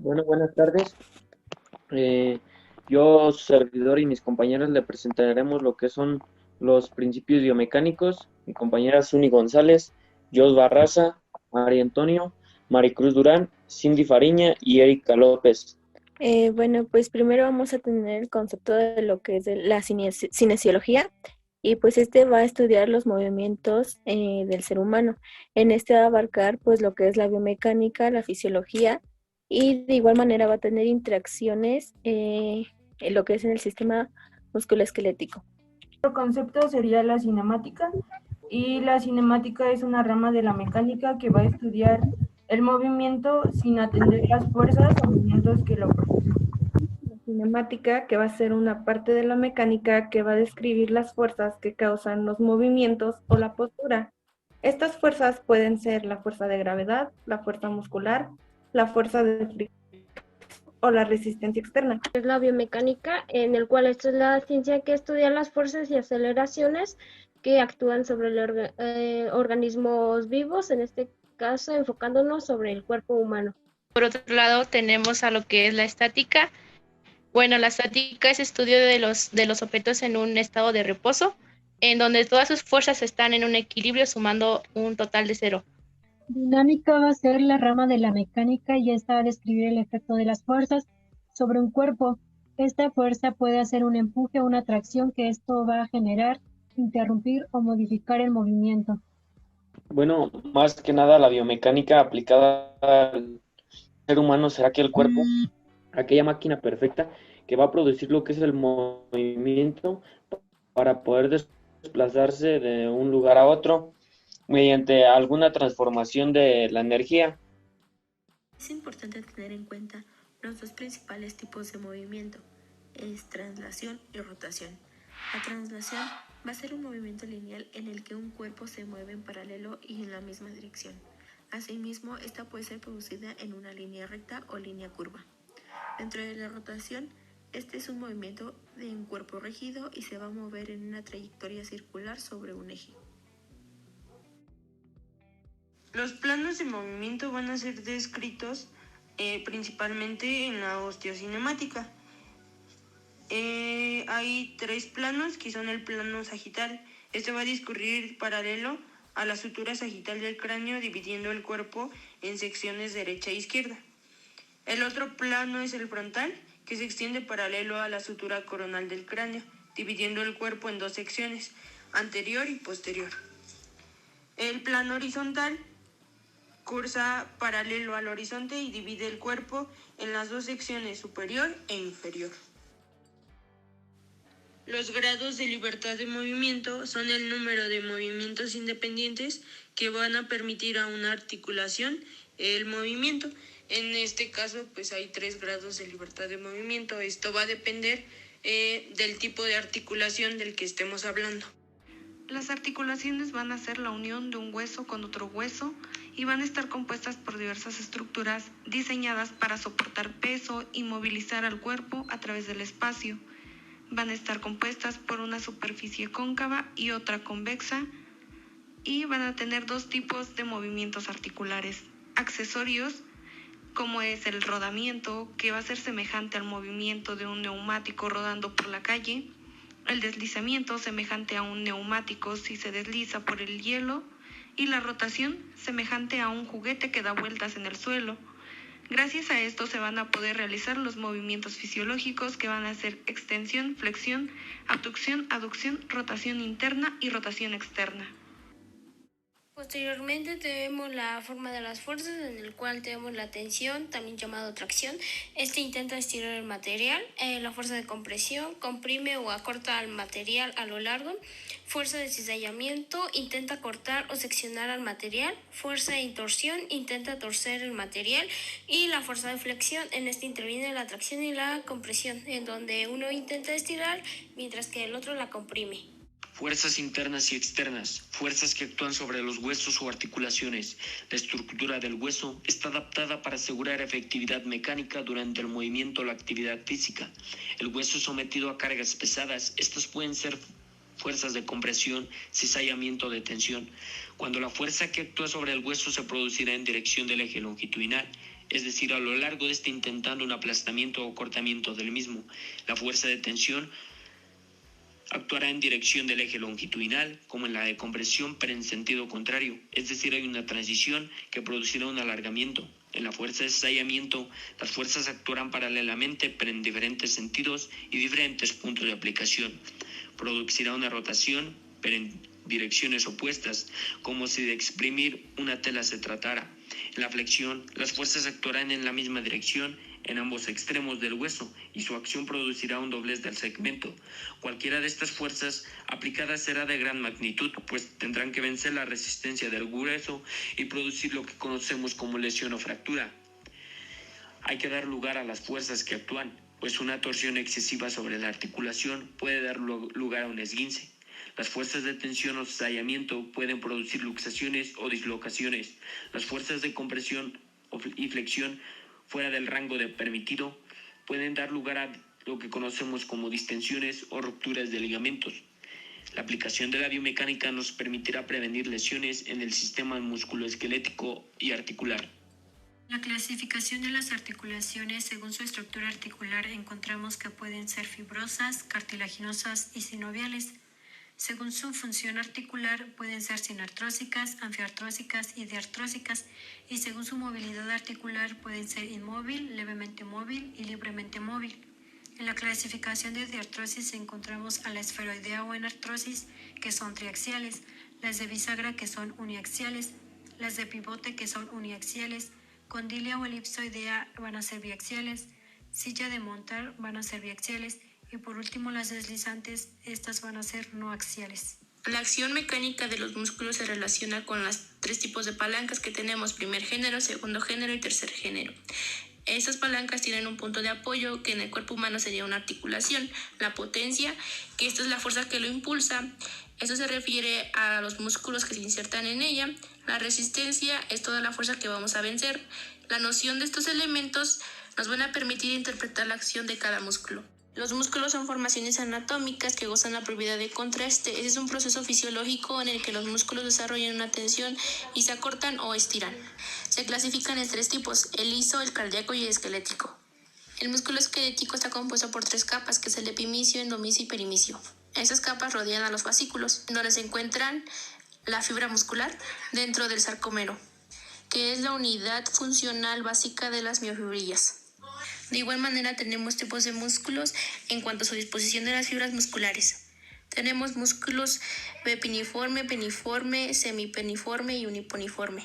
Bueno, buenas tardes. Eh, yo, su servidor y mis compañeros le presentaremos lo que son los principios biomecánicos. Mi compañera Suni González, Jos Barraza, María Antonio, Maricruz Durán, Cindy Fariña y Erika López. Bueno, pues primero vamos a tener el concepto de lo que es de la cinesiología y pues este va a estudiar los movimientos del ser humano. En este va a abarcar pues lo que es la biomecánica, la fisiología y de igual manera va a tener interacciones en lo que es en el sistema musculoesquelético. Otro concepto sería la cinemática, y la cinemática es una rama de la mecánica que va a estudiar el movimiento sin atender las fuerzas o movimientos que lo producen. La cinemática, que va a ser una parte de la mecánica que va a describir las fuerzas que causan los movimientos o la postura. Estas fuerzas pueden ser la fuerza de gravedad, la fuerza muscular, la fuerza de fricción o la resistencia externa. Es la biomecánica, en el cual esto es la ciencia que estudia las fuerzas y aceleraciones que actúan sobre organismos vivos, en este caso enfocándonos sobre el cuerpo humano. Por otro lado, tenemos a lo que es la estática. Bueno, la estática es estudio de los objetos en un estado de reposo, en donde todas sus fuerzas están en un equilibrio sumando un total de cero. Dinámica va a ser la rama de la mecánica y esta va a describir el efecto de las fuerzas sobre un cuerpo. Esta fuerza puede hacer un empuje o una tracción que esto va a generar, interrumpir o modificar el movimiento. Bueno, más que nada la biomecánica aplicada al ser humano será que el cuerpo, aquella máquina perfecta que va a producir lo que es el movimiento para poder desplazarse de un lugar a otro mediante alguna transformación de la energía. Es importante tener en cuenta los dos principales tipos de movimiento, es translación y rotación. La translación va a ser un movimiento lineal en el que un cuerpo se mueve en paralelo y en la misma dirección. Asimismo, esta puede ser producida en una línea recta o línea curva. Dentro de la rotación, este es un movimiento de un cuerpo rígido y se va a mover en una trayectoria circular sobre un eje. Los planos de movimiento van a ser descritos principalmente en la osteocinemática. Hay tres planos que son el plano sagital. Este va a discurrir paralelo a la sutura sagital del cráneo, dividiendo el cuerpo en secciones derecha e izquierda. El otro plano es el frontal, que se extiende paralelo a la sutura coronal del cráneo, dividiendo el cuerpo en dos secciones, anterior y posterior. El plano horizontal cursa paralelo al horizonte y divide el cuerpo en las dos secciones superior e inferior. Los grados de libertad de movimiento son el número de movimientos independientes que van a permitir a una articulación el movimiento. En este caso, pues hay 3 grados de libertad de movimiento. Esto va a depender del tipo de articulación del que estemos hablando. Las articulaciones van a ser la unión de un hueso con otro hueso y van a estar compuestas por diversas estructuras diseñadas para soportar peso y movilizar al cuerpo a través del espacio. Van a estar compuestas por una superficie cóncava y otra convexa y van a tener dos tipos de movimientos articulares. Accesorios, como es el rodamiento, que va a ser semejante al movimiento de un neumático rodando por la calle. El deslizamiento, semejante a un neumático si se desliza por el hielo. Y la rotación, semejante a un juguete que da vueltas en el suelo. Gracias a esto se van a poder realizar los movimientos fisiológicos que van a ser extensión, flexión, abducción, aducción, rotación interna y rotación externa. Posteriormente tenemos la forma de las fuerzas, en el cual tenemos la tensión, también llamado tracción. Este intenta estirar el material. La fuerza de compresión comprime o acorta al material a lo largo. Fuerza de cizallamiento intenta cortar o seccionar al material. Fuerza de torsión intenta torcer el material. Y la fuerza de flexión, en este interviene la tracción y la compresión, en donde uno intenta estirar mientras que el otro la comprime. Fuerzas internas y externas, fuerzas que actúan sobre los huesos o articulaciones. La estructura del hueso está adaptada para asegurar efectividad mecánica durante el movimiento o la actividad física. El hueso es sometido a cargas pesadas. Estas pueden ser fuerzas de compresión, cizallamiento de tensión. Cuando la fuerza que actúa sobre el hueso se producirá en dirección del eje longitudinal, es decir, a lo largo de este intentando un aplastamiento o cortamiento del mismo. La fuerza de tensión actuará en dirección del eje longitudinal, como en la de compresión, pero en sentido contrario, es decir, hay una transición que producirá un alargamiento. En la fuerza de estallamiento, las fuerzas actuarán paralelamente, pero en diferentes sentidos y diferentes puntos de aplicación. Producirá una rotación, pero en direcciones opuestas, como si de exprimir una tela se tratara. En la flexión, las fuerzas actuarán en la misma dirección en ambos extremos del hueso y su acción producirá un doblez del segmento. Cualquiera de estas fuerzas aplicadas será de gran magnitud, pues tendrán que vencer la resistencia del hueso y producir lo que conocemos como lesión o fractura. Hay que dar lugar a las fuerzas que actúan, pues una torsión excesiva sobre la articulación puede dar lugar a un esguince. Las fuerzas de tensión o estallamiento pueden producir luxaciones o dislocaciones. Las fuerzas de compresión y flexión fuera del rango de permitido pueden dar lugar a lo que conocemos como distensiones o rupturas de ligamentos. La aplicación de la biomecánica nos permitirá prevenir lesiones en el sistema musculoesquelético y articular. La clasificación de las articulaciones según su estructura articular encontramos que pueden ser fibrosas, cartilaginosas y sinoviales. Según su función articular pueden ser sinartrósicas, anfiartrósicas y diartrósicas, y según su movilidad articular pueden ser inmóvil, levemente móvil y libremente móvil. En la clasificación de diartrosis encontramos a la esferoidea o enartrosis, que son triaxiales, las de bisagra, que son uniaxiales, las de pivote, que son uniaxiales, condilia o elipsoidea van a ser biaxiales, silla de montar van a ser biaxiales, y por último las deslizantes, estas van a ser no axiales. La acción mecánica de los músculos se relaciona con los 3 tipos de palancas que tenemos: primer género, segundo género y tercer género. Estas palancas tienen un punto de apoyo que en el cuerpo humano sería una articulación, la potencia, que esta es la fuerza que lo impulsa. Esto se refiere a los músculos que se insertan en ella. La resistencia es toda la fuerza que vamos a vencer. La noción de estos elementos nos van a permitir interpretar la acción de cada músculo. Los músculos son formaciones anatómicas que gozan la propiedad de contraste. Ese es un proceso fisiológico en el que los músculos desarrollan una tensión y se acortan o estiran. Se clasifican en 3 tipos: el liso, el cardíaco y el esquelético. El músculo esquelético está compuesto por 3 capas, que es el epimicio, endomicio y perimicio. Estas capas rodean a los fascículos, donde se encuentran la fibra muscular dentro del sarcómero, que es la unidad funcional básica de las miofibrillas. De igual manera tenemos tipos de músculos en cuanto a su disposición de las fibras musculares. Tenemos músculos bipiniforme, peniforme, semipeniforme y uniponiforme.